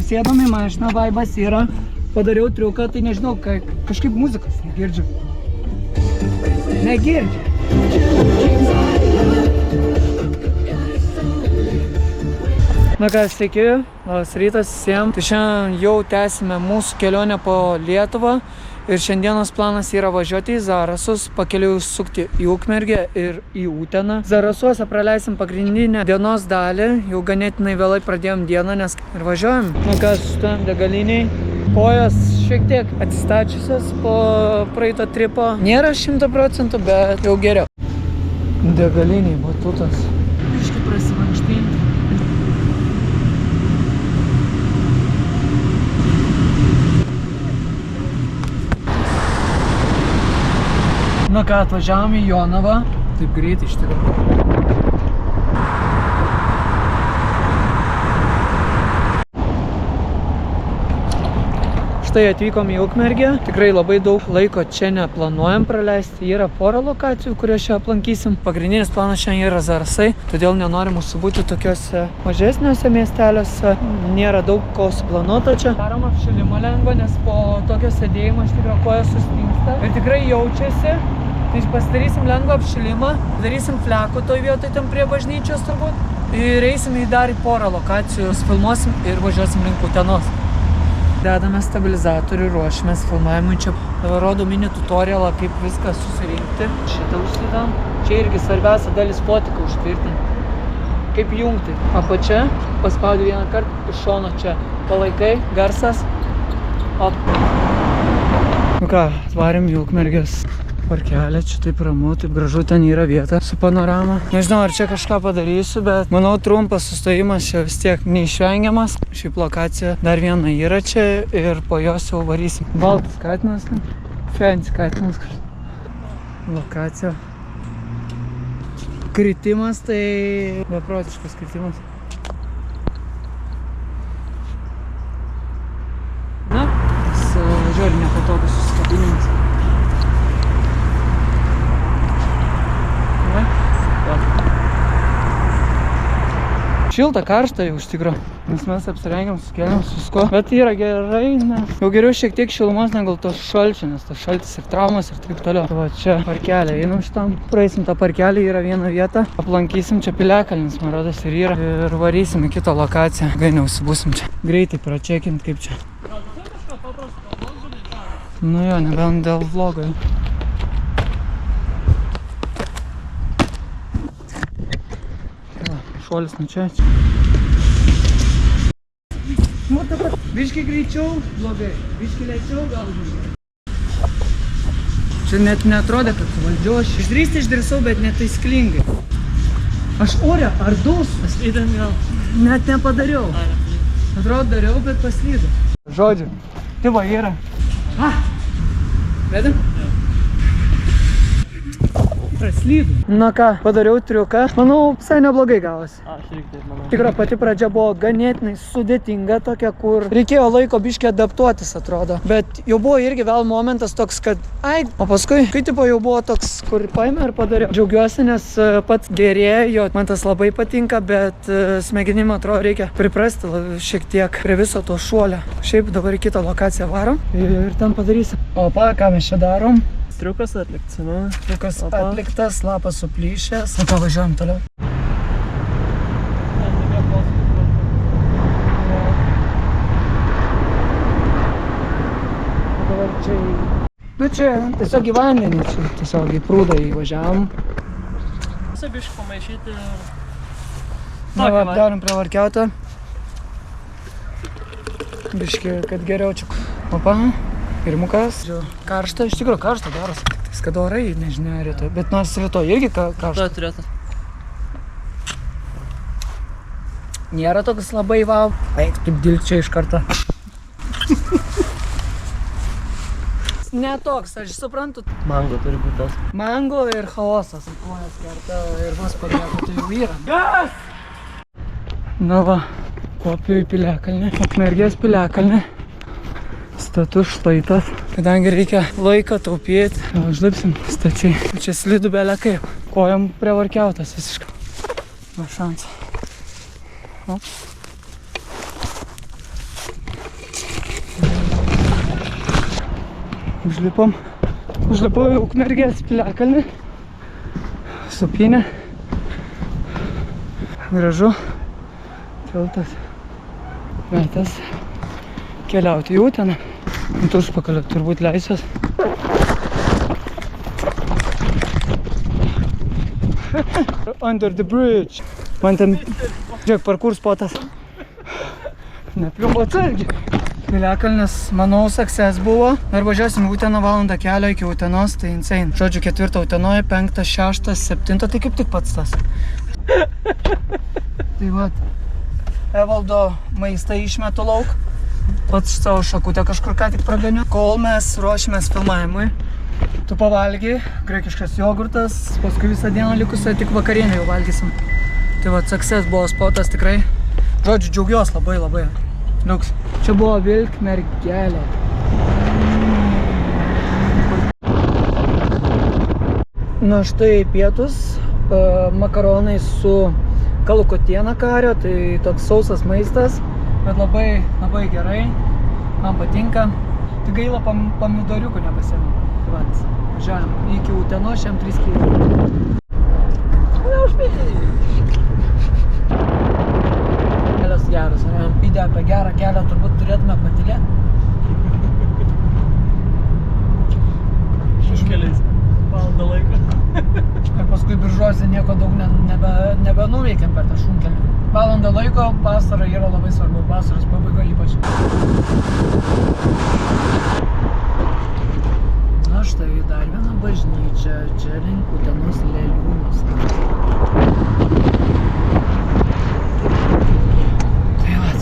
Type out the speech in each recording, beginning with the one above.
įsėdom į mašiną, vaibas yra, padariau triuką, tai nežinau, kažkaip muzikas negirdžiu. Negirdžiu. Na ką, sveiki, labas rytas visiems. Tai šiandien jau tęsime mūsų kelionę po Lietuvą ir šiandienos planas yra važiuoti į Zarasus, pakeliui sukti į Ukmergę ir į Uteną. Zarasuose praleisim pagrindinę dienos dalį, jau ganėtinai vėlai pradėjom dieną, nes ir važiuojam. Na ką, sustojom degaliniai. Kojos šiek tiek atsistačiusios po praeito tripo. Nėra 100%, bet jau geriau. Degaliniai, batutas. Biškį prasimankštinti. Na ką, atvažiavom į Jonavą. Taip greitai iš tikrųjų. Štai atvykom į Ukmergę. Tikrai labai daug laiko čia neplanuojam praleisti. Yra porą lokacijų, kurias čia aplankysim. Pagrindinis planas šiandien yra Zarasai, todėl nenorim užsibūti tokiuose mažesniuose miesteliuose. Nėra daug ko suplanuota čia. Darom apšilimą lengvą, nes po tokio sėdėjimo iš tikrųjų koja sustingsta. Ir tikrai jaučiasi. Tai pasidarysim lengvą apšilimą, darysim flekų toj vietoj ten prie bažnyčios turbūt. Ir eisim į dar į porą lokacijų, filmuosim ir važiuosim link Utenos. Dedame stabilizatorių, ruošimės filmavimui čia. Dabar rodo mini tutorialą, kaip viską susirinkti. Šitą užsidam. Čia irgi svarbiausia dalis fotiką užtvirtinti. Kaip jungti. Apačia, paspaudi vieną kartą, iš šono čia. Palaikai, garsas. Op. Nu ką, atvarėm į Ukmergės parkelę, čia taip ramu, taip gražu, ten yra vieta su panorama. Nežinau, ar čia kažką padarysiu, bet manau trumpas sustojimas čia vis tiek neišvengiamas. Šiaip lokacija dar viena yra čia ir po jos jau varysim. Baltas katinas, fancy katinas. Lokacija. Kritimas, tai beprotiškas kritimas. Na, žiūri nepatogus susikabinimas. Šilta, karšta jau iš tikrųjų, nes mes apsirengiam, susikeliam, susko. Bet yra gerai, nes jau geriau šiek tiek šilumos negu to šalčio, nes tas šaltis ir traumas ir taip toliau. Va čia parkelė, einam šitam, praeisim tą parkelį, yra viena vieta, aplankysim čia Piliakalnis, man rodos, ir yra. Ir varysim į kitą lokaciją, gai neužsibūsim čia. Greitai pračekint kaip čia. Nu jo, nebent dėl vlogo. Šuolis nuo čia. Nu, dabar biškį greičiau, blogai. Biškį lėčiau, gal blogai. Čia net neatrodė, kad suvaldžiau. Aš išdrįsau, bet netaisyklingai. Aš ore, ar dus? Paslydam gal. Net nepadariau. Atrodo, dariau, bet paslydau. Žodžiu, tai va yra. Vedam? Praslydau. Na ką, padariau triuką. Manau, visai neblogai gavosi. Aš irgi taip manau. Tikrai pati pradžia buvo ganėtinai sudėtinga tokia, kur reikėjo laiko biškį adaptuotis, atrodo. Bet jau buvo irgi vėl momentas toks, kad o paskui, kai tipo jau buvo toks, kur paėmė ir padariau. Džiaugiuosi, nes pats gerėjo, man tas labai patinka, bet smegenim atrodo reikia priprasti šiek tiek prie viso to šuolio. Šiaip dabar į kitą lokaciją varom ir ten padarysim. Opa, ką mes čia darom? Triukas atliktas, ne? Triukas atliktas, lapas suplyšęs. Na ką, važiuojam toliau. Dabar čia nu čia tiesiog į vandenį, čia tiesiog į prūdą įvažiavom. Visą biškį pamaišyti. Na va, darom prie varkiautą. Biškį, kad geriau čia. Opa. Pirmukas. Karšta, iš tikrųjų karšta darosi. Tik kad orai, nežinia, rytoj. Bet nors rytoj irgi karšta. To turėtų. Nėra toks labai vau. Eik, kaip dilgčia iš karto. Ne toks, aš suprantu. Mango turi būti tas. Mango ir chaosas. Kojas kerta ir mus pabėgo, tai jau yra. Yes! Na va, kopiu į Piliakalnį. Ukmergės Piliakalnį. Status šlaitas. Kadangi reikia laiką taupyti, užlipsim stačiai. Čia slidu belė kaip. Kojom prevarkiautas visiškai. Va šansą. Užlipau į Ukmergės piliakalnį. Supynė. Gražu. Tiltas. Metas keliauti į Uteną. Ant užpakalio turbūt leisiuos. Under the bridge. Man ten, žiūrėk, parkour spotas. Nepliumbo atsargiai. Piliakalnis, manau, success buvo. Ir važiuosim į Uteną valandą kelio iki Utenos, tai insane. Žodžiu, 4 Utenoje, 5, 6, 7, tai kaip tik pats tas. Tai vat, Evaldo maistą išmetu lauk. Pats savo šakutę kažkur ką tik praganiu. Kol mes ruošimės filmavimui, tu pavalgy, graikiškas jogurtas, paskui visą dieną likusią tik vakarienę jau valgysim. Tai vat, success buvo spotas tikrai. Žodžiu, džiaugiuos labai. Liuks. Čia buvo Vilkmergelė. Na štai pietus, makaronai su kalakutiena kario, tai toks sausas maistas, bet labai gerai, man patinka. Tik gaila pomidoriukų nepasiėmiau. Vat, važiuojam iki Utenos, šiam 3 km. Kelias geras, pydė apie gerą kelią, turbūt turėtume patylėti. Šeškeliais valandą laiko. Ir paskui Biržuose nieko daug nebenuveikėm per tą šunkelį. Valandą laiko, vasara yra labai svarbu, vasaros pabaiga ypač. Na štai, dar viena bažnyčia, čia link Utenos Leliūnus. Tai vat,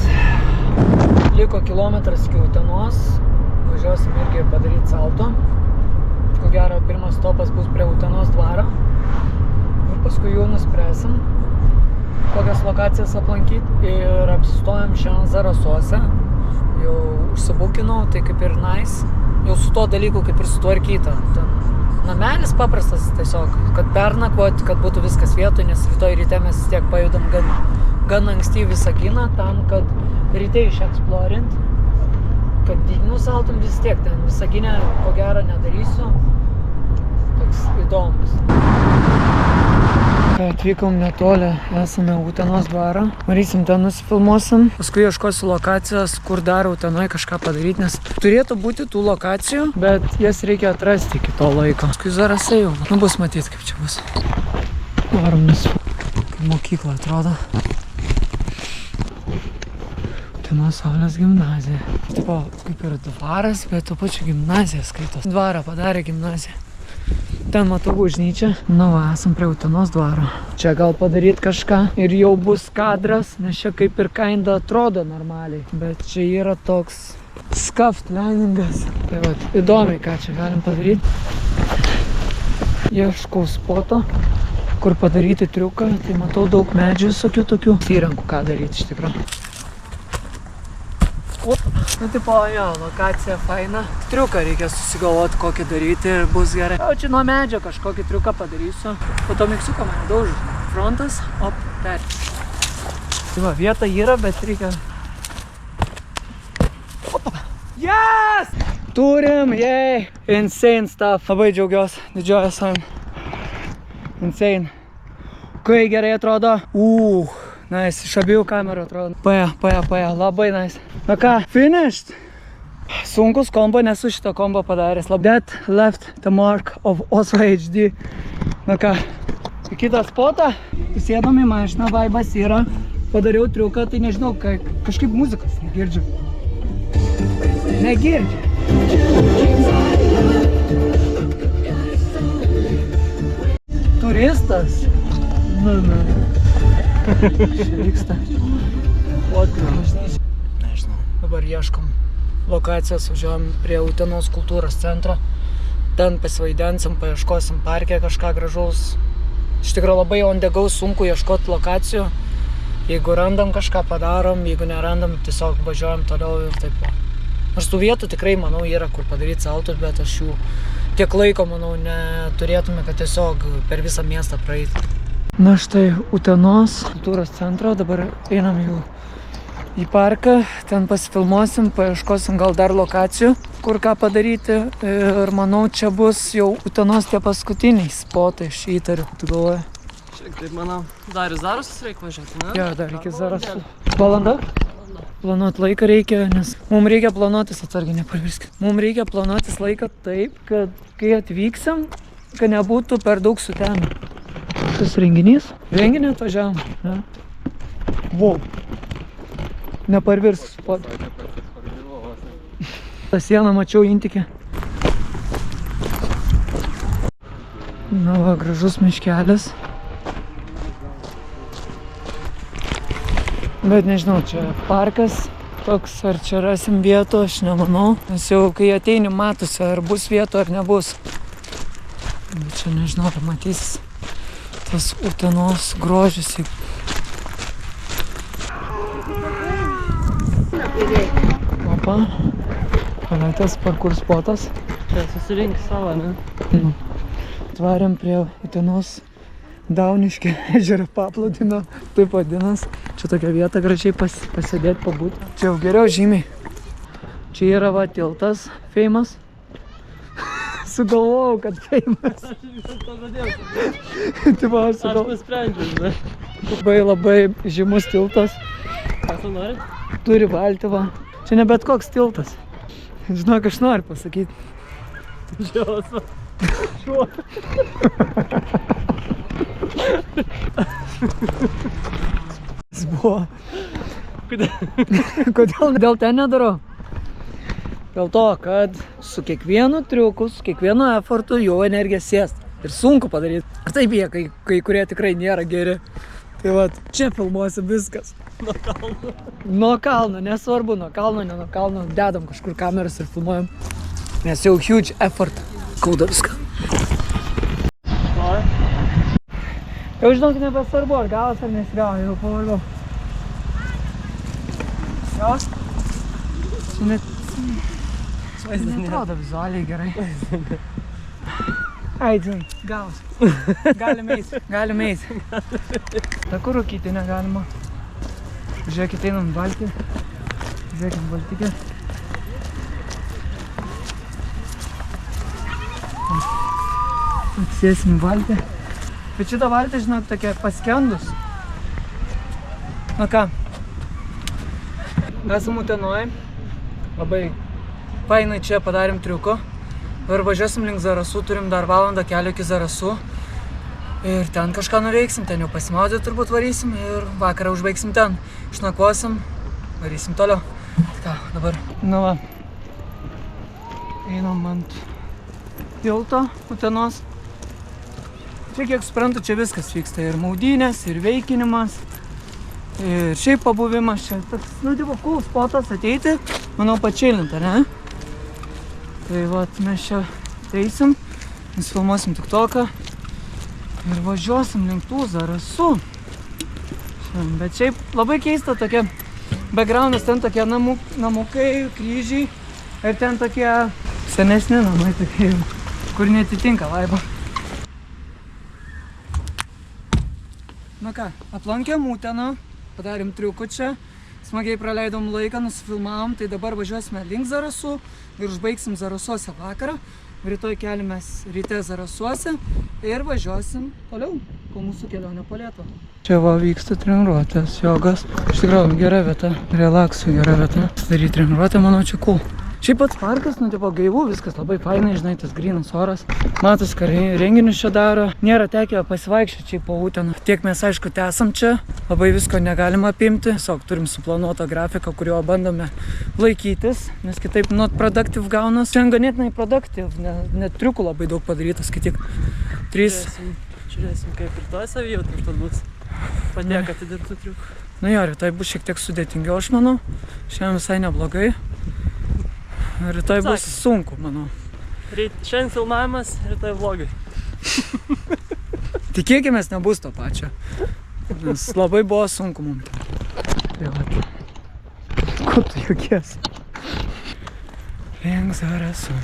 liko kilometras iki Utenos, važiuosim irgi padaryti salto. Ko gero, pirmas stopas bus prie Utenos dvaro. Ir paskui jau nuspręsim, kokias lokacijas aplankyti. Ir apsistojam šiandien Zarasuose. Jau užsibukinau, tai kaip ir nice. Jau su to dalyku kaip ir sutvarkyta. Ten namelis paprastas tiesiog, kad pernakvoti, kad būtų viskas vietoj, nes rytoj ryte mes vis tiek pajudam gan anksti Visaginą, tam, kad ryte išeksplorint. Kad didinų saltum vis tiek, ten Visaginę ko gero nedarysiu. Toks įdomus. Atvykom netoli, esame Utenos dvarą. Marysim ten nusifilmuosim. Paskui ieškosiu lokacijos, kur dar Utenoje kažką padaryti, nes turėtų būti tų lokacijų, bet jas reikia atrasti iki to laiko. Paskui Zarasai jau. Nu bus matyti, kaip čia bus. Varom nusifilmuoti. Kaip mokykla atrodo. Utenos Saulės gimnazija. Tipo, kaip ir dvaras, bet tuo pačiu gimnazija skaitos. Dvarą padarė gimnaziją. Ten matau bažnyčią. Na va, esam prie Utenos dvaro. Čia gal padaryt kažką ir jau bus kadras, nes čia kaip ir kinda atrodo normaliai. Bet čia yra toks scuffed landingas. Tai va, įdomiai, ką čia galim padaryti. Ieškau spoto, kur padaryti triuką. Tai matau daug medžių visokių tokių. Įrenku, ką daryti iš tikrųjų. Nu, tipo, jo, lokacija faina. Triuką reikia susigalvoti, kokį daryti ir bus gerai. Jau čia nuo medžio kažkokį triuką padarysiu. Po to miksiuką mane daužu. Frontas, op, per. Tai va, vieta yra, bet reikia... Opa! Yes! Turim, jei! Insane stuff. Labai džiaugiuosi, didžiuoju savim. Insane. Kai gerai atrodo. Nice, iš abiejų kamerų atrodo. Paja, labai nice. Na ką, finished? Sunkus kombo, nesu šito kombo padaręs. That left the mark of Oslo HD. Na ką, į kitą spotą. Sėdom į mašiną, vaibas yra. Padariau triuką, tai nežinau, kažkaip muzikas negirdžiu. Turistas? Čia vyksta. Nežinau. Dabar ieškom lokacijos, važiuojam prie Utenos kultūros centro. Ten pasivaidensim, paieškosim parke kažką gražaus. Iš tikrųjų labai on the go sunku ieškoti lokacijų. Jeigu randam kažką padarom, jeigu nerandam, tiesiog važiuojam toliau ir taip. Nors tų vietų tikrai, manau, yra kur padaryti saltus, bet aš jų tiek laiko, manau, neturėtume, kad tiesiog per visą miestą praeiti. Na štai Utenos kultūros centro, dabar einam jau į parką, ten pasifilmuosim, paieškosim gal dar lokacijų, kur ką padaryti. Ir manau, čia bus jau Utenos tie paskutiniai spotai, aš įtariu, tu galvoji. Šiek tiek, manau, dar į Zarasus reikia važiuoti, ne? Jo, dar iki Zarasų. Valanda? Planuot laiką reikia, nes mums reikia planuotis, atsargiai nepavirskit. Mums reikia planuotis laiką taip, kad kai atvyksim, kad nebūtų per daug sutemę. Tas renginys? Renginį atvažiavom, ne? Wow. Neparvirsk spot. Ta siena mačiau intikė. Na va, gražus miškelis. Bet nežinau, čia parkas toks, ar čia rasim vietų, aš nemanau. Nes jau kai ateini matosi, ar bus vietų, ar nebus. Bet čia nežinau, ar matys tas Utenos grožis. Opa, paleitęs parkour spotas. Čia susirink savo, ne? Atvarėm prie Utenos Dauniškio ežero paplūdimio, taip vadinas. Čia tokia vieta gražiai pasėdėti, pabūti. Čia jau geriau žymiai. Čia yra va tiltas, famous. Sugalvojau, kad famous. Aš nusprendžiu, ne? Labai žymus tiltas. Ką tu nori? Turi valtį, va. Čia ne bet koks tiltas. Žinok, aš noriu pasakyti. Žiausiu. Šuo. Jis buvo. Kodėl dėl ten nedarau? Dėl to, kad su kiekvienu triuku, su kiekvienu efortu jau energija sėst. Ir sunku padaryti. Ir taip jie, kai kurie tikrai nėra geri. Tai va, čia filmuosi viskas. Nuo kalno. Nuo kalno, nesvarbu, nuo kalno, ne nuo kalno. Dedam kažkur kameras ir filmuojam. Nes jau huge effort. Skauda viską. Jau žinok, nebesvarbu, ar gavas ar nesigavo, jau pavargau. Gavas? Čia net... Neatrodo vizualiai gerai. Aidžin, gavas. Galim eiti. Ta kur rūkyti negalima. Žiūrėkit, einam baltį. Žiūrėkit, baltikė. Atsėsim baltį. Bet šitą valtį, žinok, tokia paskendus. Na ką, esam Utenoj. Labai fainai čia padarėm triuko. Ir važiuosim link Zarasų, turim dar valandą kelio iki Zarasų. Ir ten kažką nuveiksim, ten jau pasimaudyti turbūt varysim ir vakarą užbaigsim ten. Išnakvosim, varysim toliau. Ką, dabar. Nu va, einam ant tilto Utenos. Čia, kiek suprantu, čia viskas vyksta. Ir maudynės, ir veikinimas, ir šiaip pabuvimas čia. Toks, nu, tipo, cool spotas ateiti, manau, pačilinti, ne? Tai vat, mes čia eisim, nusifilmuosim tiktoką ir važiuosim link tų Zarasų. Bet šiaip labai keista tokia backgroundas, ten tokie namukai, kryžiai ir ten tokie senesni namai, tokie, kur netitinka vaibo. Na ką, aplankėm Uteną, padarėm triukų čia, smagiai praleidom laiką, nusifilmavom, tai dabar važiuosime link Zarasų ir užbaigsim Zarasuose vakarą. Rytoj keliamės ryte Zarasuose ir važiuosim toliau, po mūsų kelionę po Lietuvą. Čia va vyksta treniruotės, jogas. Iš tikrųjų, gera vieta, relaksui gera vieta. Daryti treniruotę, manau, čia cool. Šiaip pats parkas, nu, tipo, gaivu, viskas labai fainai, žinai, tas grynas oras. Matos, ką renginius čia daro. Nėra tekę pasivaikščioti čia po Uteną. Tiek mes, aišku, esam čia, labai visko negalima apimti. Tiesiog turim suplanuotą grafiką, kurio bandome laikytis, nes kitaip not productive gaunas. Šiandien ganėtinai productive, net triukų labai daug padarytas, kai tik 3. Žiūrėsim, kaip ir to savijauta turbūt padėk atidirbtų triukų. Nu jo, rytoj bus šiek tiek sudėtingiau, aš manau. Šiandien visai neblogai. Rytoj bus sunku, manau. Šiandien filmavimas, rytoj vlogai. Tikėkimės, nebus to pačio. Nes labai buvo sunku mums. Tai va. Ko tu juokies? Link Zarasų.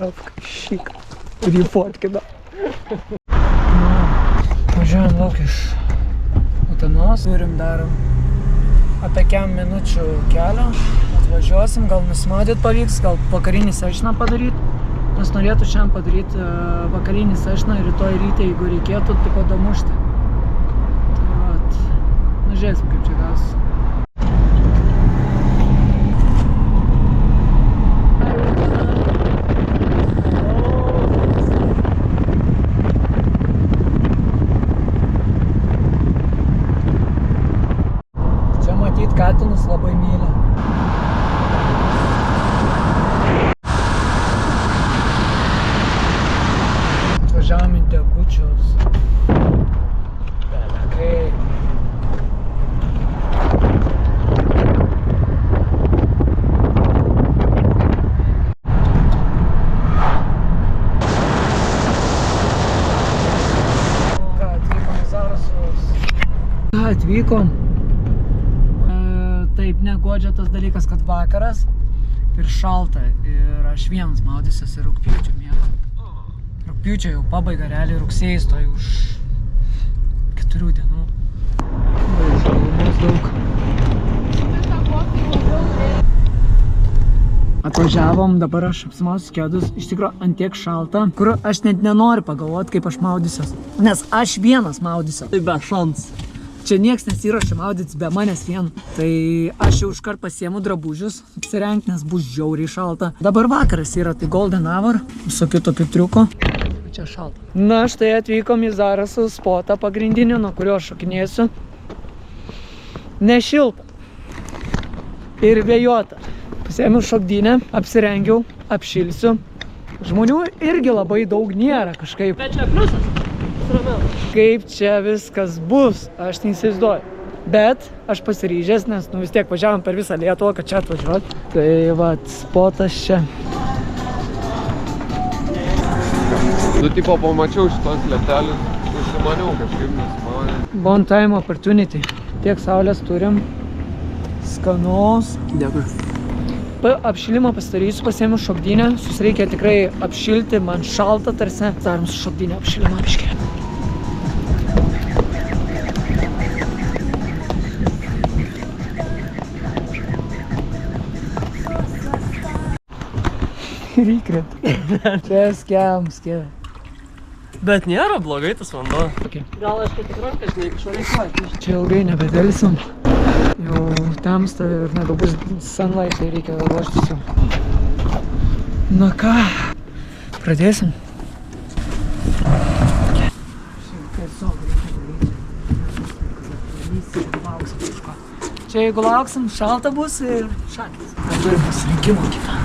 Apkašyk. Ir jį fotkina. Važiuojam lauk iš Utenos. Turim dar apie kem minučių kelio. Atvažiuosim, gal nusimaudyt pavyks, gal vakarinį sešną padaryt. Nes norėtų šiandien padaryti vakarinį sešną ir rytoj ryte, jeigu reikėtų, tipo damušti. Tai vat, nu žiūrėsim, kaip čia gausis. Katinus labai myli. Atvažiavom į Degučius. Belekai. Atvykom į Zarasus. Atvykom. Taip, negodžia tas dalykas, kad vakaras ir šalta ir aš vienas maudysiuos ir rugpjūčio miego. Rugpjūčio jau pabaiga, realiai rugsėjais to už 4 dienų. Šalumos daug. Atvažiavom, dabar aš apsimausiu kedus, iš tikrųjų antiek šalta, kur aš net nenoriu pagalvoti, kaip aš maudysiuos. Nes aš vienas maudysiuos. Tai be šans. Čia nieks nesiruošia maudytis be manęs vien. Tai aš jau iškart pasiemu drabužius, apsirengt, nes bus žiauriai šalta. Dabar vakaras yra, tai golden hour, visokių tokių triukų. Čia šalta. Na, štai atvykom į Zarasų spotą pagrindinį, nuo kurio aš šokinėsiu. Nešilta. Ir vėjota. Pasiėmiau šokdynę, apsirengiau, apšilsiu. Žmonių irgi labai daug nėra kažkaip. Bet čia pliusas. Kaip čia viskas bus, aš neįsivaizduoju. Bet aš pasiryžęs, nes vis tiek važiavom per visą Lietuvą, kad čia atvažiuot. Tai vat, spotas čia. Tu tipo pamačiau šitos lietelis, užsimaniau kažkaip nesimaniau. Bon time opportunity. Tiek saulės turim. Skanaus. Dėkui. Apšilimą pasidarysiu, pasiėmiau šokdynę. Reikia tikrai apšilti, man šalta tarsi. Darom su šokdynę apšilimą biškį. Ir įkrent. Čia skiam. Bet nėra blogai tas vanduo. Okay. Gal aš tik rankas, žinai, kažko reikėjo. Čia ilgai nebedelsim. Jau temsta ir nebebus sunlight, tai reikia ruoštis jau. Na ką, pradėsim. Čia jeigu lauksim, šalta bus ir šakis. Turim pasirinkimą kitą.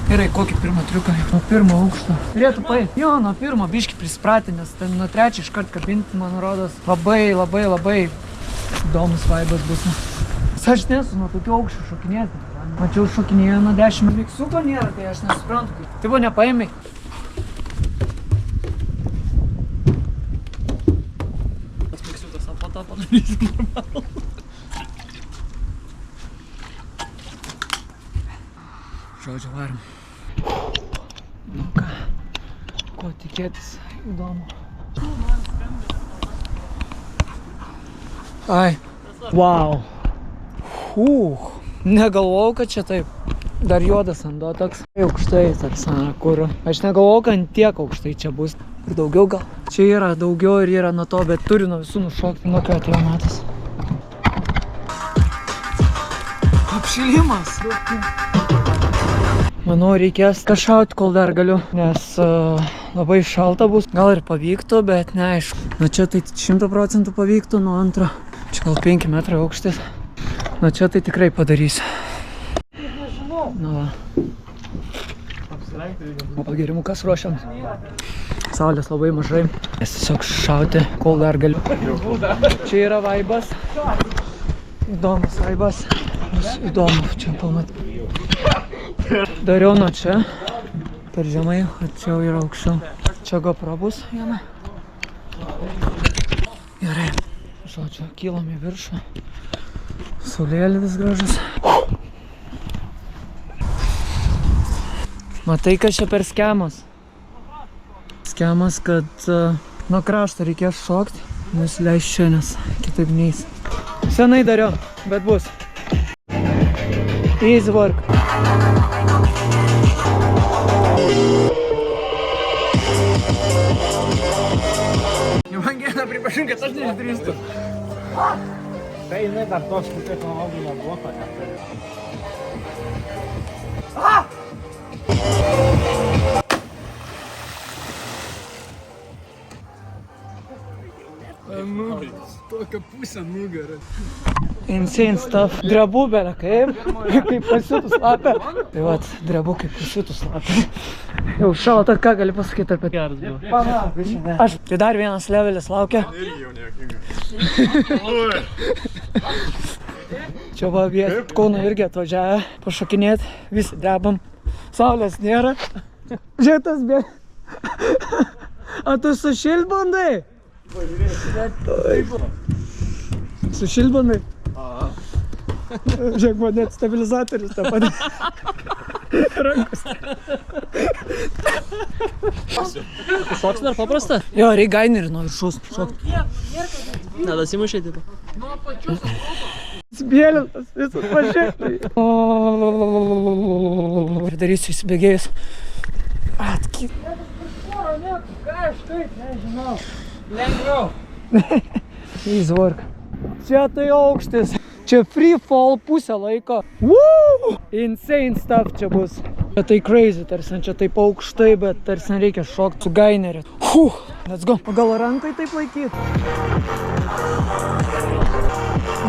Gerai, kokį pirmą triuką? Nuo pirmo aukšto. Turėtų paėti. Jo, nuo pirmo biškį prisipratę, nes ten nuo trečio iškart kabinti, man rodos, labai įdomus vaibas bus. Aš nesu nuo tokių aukščių šokinėti. Mačiau šokinėjo nuo 10. Miksuko nėra, tai aš nesuprantu. Tai buvo nepaėmė. Tas miksiukas po to padarysim normalų. Žodžiu, varom. Nu ką, ko tikėtis, įdomu. Ai, wow. Negalvojau, kad čia taip. Dar juodas vanduo toks. Aukštai, toks, kur. Aš negalvojau, kad ant tiek aukštai čia bus. Ir daugiau gal. Čia yra daugiau ir yra nuo to, bet turiu nuo visų nušokti. Nu ką, atėjo metas. Apšilimas. Manau, reikės kažkaut, kol dar galiu, nes labai šalta bus. Gal ir pavyktų, bet neaišku. Nu čia tai 100% pavyktų, nuo antro. Čia gal 5 metrai aukštis. Nu čia tai tikrai padarysiu. Nu va. O pagėrimukas ruošiam. Saulės labai mažai. Nes tiesiog šauti, kol dar galiu. Čia yra vaibas. Įdomus vaibas. Įdomu čia pamatyti. Dariau nuo čia, per žemai, o čia yra aukščiau. Čia GoPro bus viena. Gerai, žodžiu, kylam į viršų. Saulėlydis gražus. Matai, kas čia per skemas? Skemas, kad nuo krašto reikės šokti nusileis čia, nes kitaip neis. Senai dariau, bet bus. Easy work. Man gėda pripažink, kad aš neišdrįstu. Tai jinai dar tos technologinio bloko neturi. Tokia pusė nugarą. Insane stuff. Drebu belė kaip pasiutus lapę. Tai vat, drebu kaip pasiutus lapę. Jau šalta, ką gali pasakyti apie Geras buvo. Aš, tai dar vienas levelis laukia. Irgi jau nekinga. Čia va, Kauno irgi atvažiavę pašokinėti, visi drebam. Saulės nėra. Žiūrėtas bė. A tu sušilt bandai? Sušilt bandai? Žiūrėk, man net stabilizatorius tą padė. Rankos. Šoks dar paprasta? Jo, reik gainerį nuo viršus šokt. Nedasimušė, tipo. Spėlintas, visas pažiūrėk. Ir darysiu įsibėgėjus. Atkit. Ką aš taip, nežinau. Lengviau. Easy work. Čia tai aukštis. Čia free fall pusę laiko. Woo! Insane stuff čia bus. Čia tai crazy, tarsi čia taip aukštai, bet tarsi reikia šokti su gaineriu. Let's go. O gal rankai taip laikyti?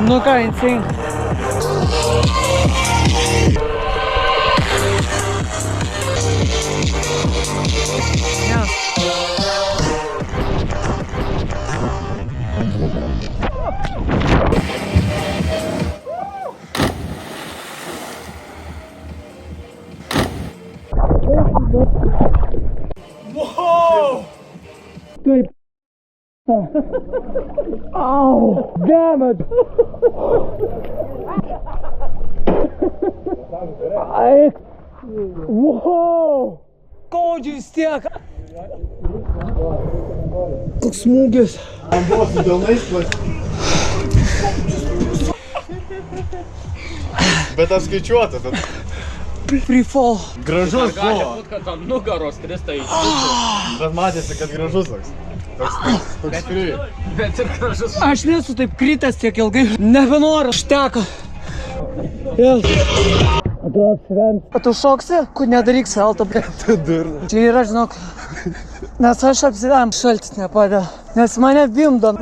Nu ką, insane. Taip. Au! Damn it! Eik! Wow! Skaudžiai tiek! Koks smūgis! Man buvo su delnais Bet apskaičiuota, tad Free fall. gražus buvo. Būt, kad ant nugaros krista į Bet matėsi, kad gražus toks. Toks free. bet ir gražus. Aš nesu taip kritęs tiek ilgai. Nebenoriu, šteka. Vėl. Atrodo apsiremt. O tu šoksi? Kur nedaryk salto. Tu durna. Čia yra, žinok. Nes aš apsiremt. Šaltis nepadeda. Nes mane bimdo.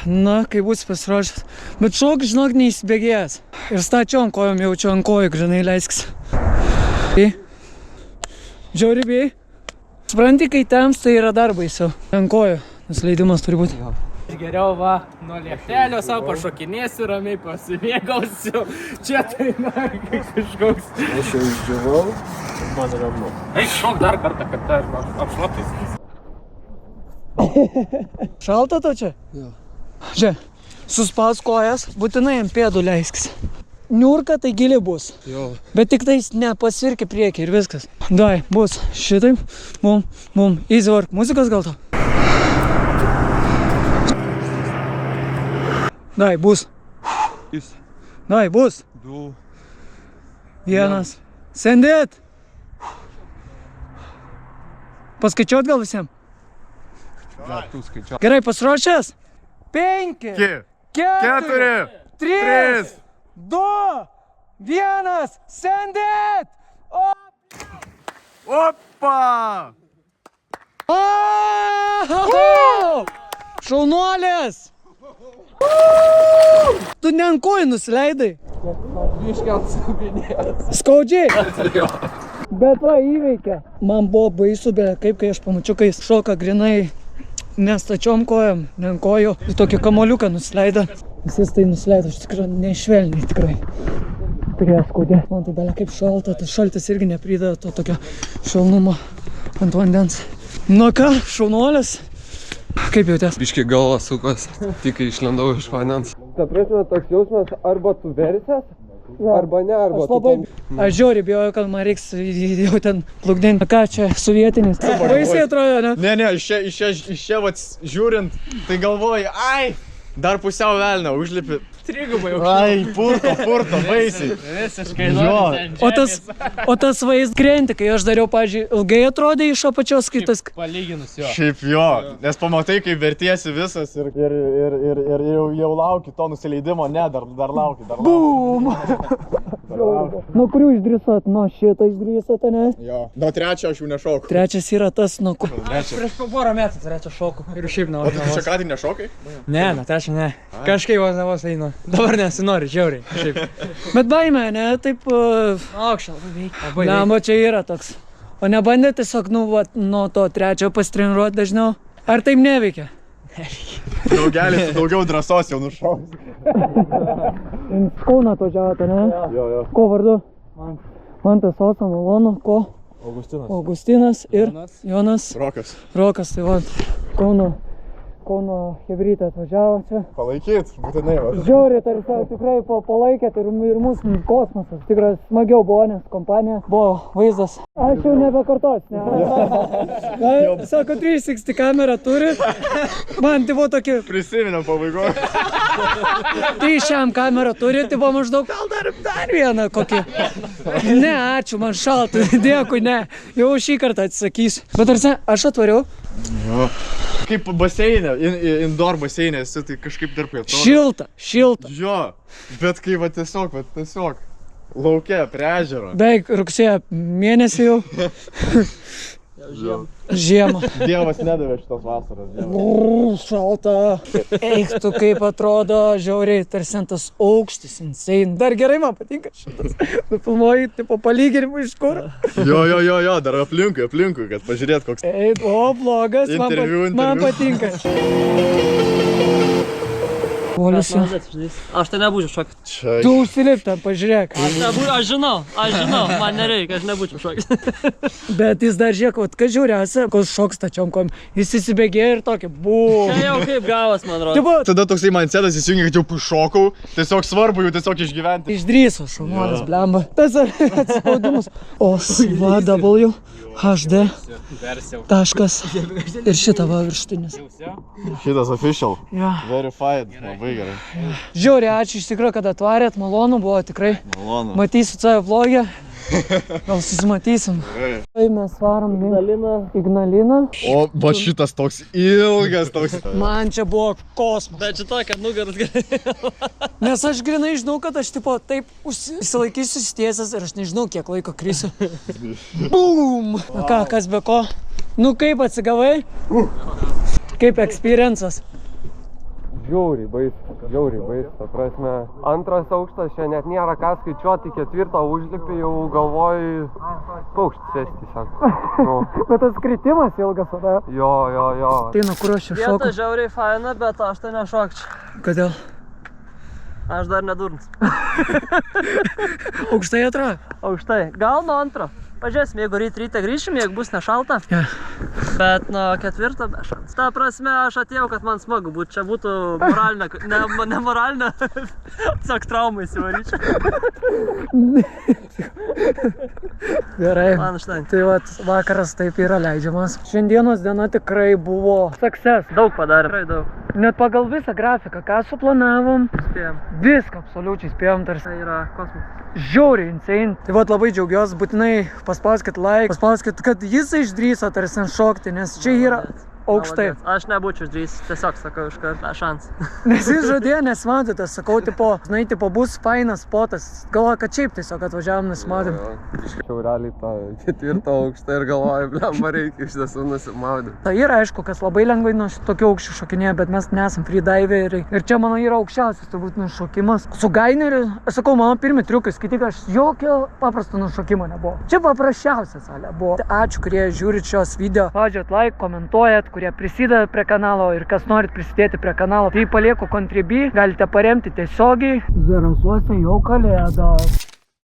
Na, kai būsi pasiruošęs. Bet šok, žinok, neįsibėgėjęs. Ir stačiau ant kojom, jaučiu ant kojų, grinai leiskis. Žiauri bijai? Supranti, kai tems, tai yra dar baisiau. Ant kojų, nusileidimas turi būti. Geriau va, nuo lieptelio savo pašokinėsiu, ramiai pasimėgausiu. Čia tai, na, kažkoks. Aš jau išdžiavau, man ramu. Eik, šok dar kartą, kad ta apšlaptais. Šalta to čia? Jo. Žiūrėk, suspaus kojas, būtinai ant pėdų leiskis. Niurka tai gili bus. Jo. Bet tik tais nepasvirki priekį ir viskas. Dai, bus šitaip. Bum. Easy work. Muzikos gal to? Dai, bus. Dai, bus. 2. 1. Sendėt. Paskaičiuot gal visiems? Ja, tu skaičiuoji. Gerai, pasiruošęs? 5, 4, 3, 2, 1, sendėt! Opa! Šaunuolės! Tu ne ant kojų nusileidai. Skaudžiai? Bet va, įveikė. Man buvo baisu, bet kaip kai aš pamačiau, kai jis šoka grinai nestačiom kojom, ne ant kojų. Ir tokį kamoliuką nusileido. Jis tai nusileido, aš tikrai nešvelniai tikrai. Tikrai skaudė. Man tai belia kaip šalta, tas šaltis irgi neprideda to tokio švelnumo ant vandens. Nu ką, šaunuolis? Kaip jautės? Biški galva sukos, tik kai išlendau iš vandens. Ta prasme, toks jausmas, arba tu versies, Arba ne, arba Aš labai, aš žiauriai bijojau, kad man reiks jau ten plukdinti. Ką čia, su vietiniais? Baisiai atrodo, ne? Ne, iš čia vat žiūrint, tai galvoji, ai, dar pusiau velnio, užlipi. Trigubai aukščiau. Ai, purto, baisiai. Visiškai O tas vaizdas krenti, kai aš dariau, pavyzdžiui, ilgai atrodė iš apačios skaitas. Palyginus jo. Šiaip jo, nes pamatai, kaip vertiesi visas ir jau lauki to nusileidimo, ne, dar lauki. Bum! Nuo kurių išdrįsot? Nuo šito išdrįsot, ne? Jo, nuo trečio aš jau nešoku. Trečias yra tas, nuo kur. Prieš Porą metų trečią šoku ir šiaip O tu čia ką tik nešokai? Ne, trečią ne. Kažkaip vos einu. Dabar nesinori, žiauriai. Šiaip. Bet baimė, ne? Taip... Aukščiau, veikia. Lembo čia yra toks. O nebandė tiesiog, nuo to trečio pasitreniruoti dažniau? Ar taip neveikia? Daugelis, daugiau drąsos jau nušokus. Kauną atvažiavote, ne? Jo. Ko vardu? Mantas Osa, malonu. Ko? Augustinas ir Jonas. Rokas, tai va. Kauno hebrytė atvažiavo čia. Palaikyt, būtinai va. Žiauriai, tarsi tikrai palaikėt ir mūsų kosmosas. Tikrai smagiau buvo, nes kompanija buvo vaizdas. Aš jau nebekartosiu, ne? Sako, 360 kamerą turi. Man tai buvo tokie... Prisiminiau pabaigoje. Tai šiam kamerą turi, tai buvo maždaug gal dar vieną kokį. Ne, ačiū, man šalta, dėkui, ne. Jau šį kartą atsisakysiu. Bet tarsi, aš atvariau. Jo. Kaip baseinė, indoor baseinė esi, tai kažkaip dar prie to. Šilta. Jo, bet kai va tiesiog, lauke, prie ežero. Beveik rugsėjo mėnesį jau. Žiemą. Dievas nedavė šitos vasaros. Šalta. Eik tu kaip atrodo, žiauriai, tarsi tas aukštis, insane. Dar gerai man patinka šitas. Nufilmuoji, tipo palyginimų iš kur. Jo, dar aplinkui, kad pažiūrėt koks. Eit, o blogas, Interviu. Man patinka. Polius. Aš tai nebūčiau šokti. Tu užsilip ten, pažiūrėk. Aš žinau, man nereikia, aš nebūčiau šokti. Bet jis dar žiūrėk, kas žiūrėsi, kol šoks tačiom kom. Jis įsibėgėjo ir tokį bū. Čia jau kaip gavas, man rodo. Tada toksai mindsetas įsijungia, kad jau pušokau, tiesiog svarbu jau tiesiog išgyventi. Išdrįso šaunuolis, blemba. Tas atsispaudimus. OSVW HD taškas ir šitą va viršutinis. Šitas official. Ja. Verified. Labai gerai. Žiauriai, ačiū iš tikrųjų, kad atvarėt, malonu buvo tikrai. Malonu. Matysiu savo vlogę. Gal susimatysim. Tai mes varom Ignaliną. O, va šitas toks ilgas toks. Man čia buvo kosmos. Bet čia to, kad nugaras gerai. Nes aš grinai žinau, kad aš tipo taip išsilaikysiu susitiesęs ir aš nežinau, kiek laiko krisiu. Bum! Na ką, kas be ko? Nu kaip atsigavai? Kaip experiences? Žiauriai bais, ta prasme. Antras aukštas, čia net nėra ką skaičiuoti, 4 užlipį jau galvoji paukštis sėsti, sako. Nu. Bet tas kritimas ilgas, tada? Jo. Tai nuo kur aš čia šoku? Vieta žiauriai faina, bet aš tai nešokčiau. Kodėl? Aš dar nedurnas. Aukštai atrodo? Aukštai. Gal nuo antro. Pažiūrėsim, jeigu ryte grįšim, jeigu bus nešalta. Ja. Bet nuo 4 be šans. Ta prasme, aš atėjau, kad man smagu būtų. Čia būtų moralinė, ne moralinė, tiesiog traumą įsivaryčiau. Gerai. Man štai. Tai vat, vakaras taip yra leidžiamas. Šiandienos diena tikrai buvo success. Daug padarė. Tikrai daug. Net pagal visą grafiką, ką suplanavom, Spėjom. viską absoliučiai spėjom tarsi. Tai yra kosmosas. Žiauriai insane. Tai vat labai džiaugiuosi, būtinai paspauskit like, paspauskit, kad jis išdrįso tarsi šokti, nes čia yra aukštai. Aš nebūčiau drįs, tiesiog sakau iš karto, šans. Nes jis žadėjo nesimatyti, sakau, tipo, žinai, tipo, bus fainas spotas. Galvoju, kad šiaip tiesiog atvažiavom, nesimatėm. Iškiau realiai tą 4 aukštą ir galvoju, blemba reikia iš tiesų nusimaudyti. Tai yra aišku, kas labai lengvai nuo tokių aukščių šokinėja, bet mes nesam freediveriai. Ir čia mano yra aukščiausias turbūt nušokimas. Su gaineriu, aš sakau, mano pirmi triukai, skaityk, aš jokio paprasto nušokimo nebuvo. Čia paprasčiausias salė buvo. Ačiū, kurie žiūrit šios video. Spaudžiat like, komentuojat, kurie prisideda prie kanalo ir kas norit prisidėti prie kanalo. Tai palieku Contribui, galite paremti tiesiogiai. Zarasuose jau Kalėdos.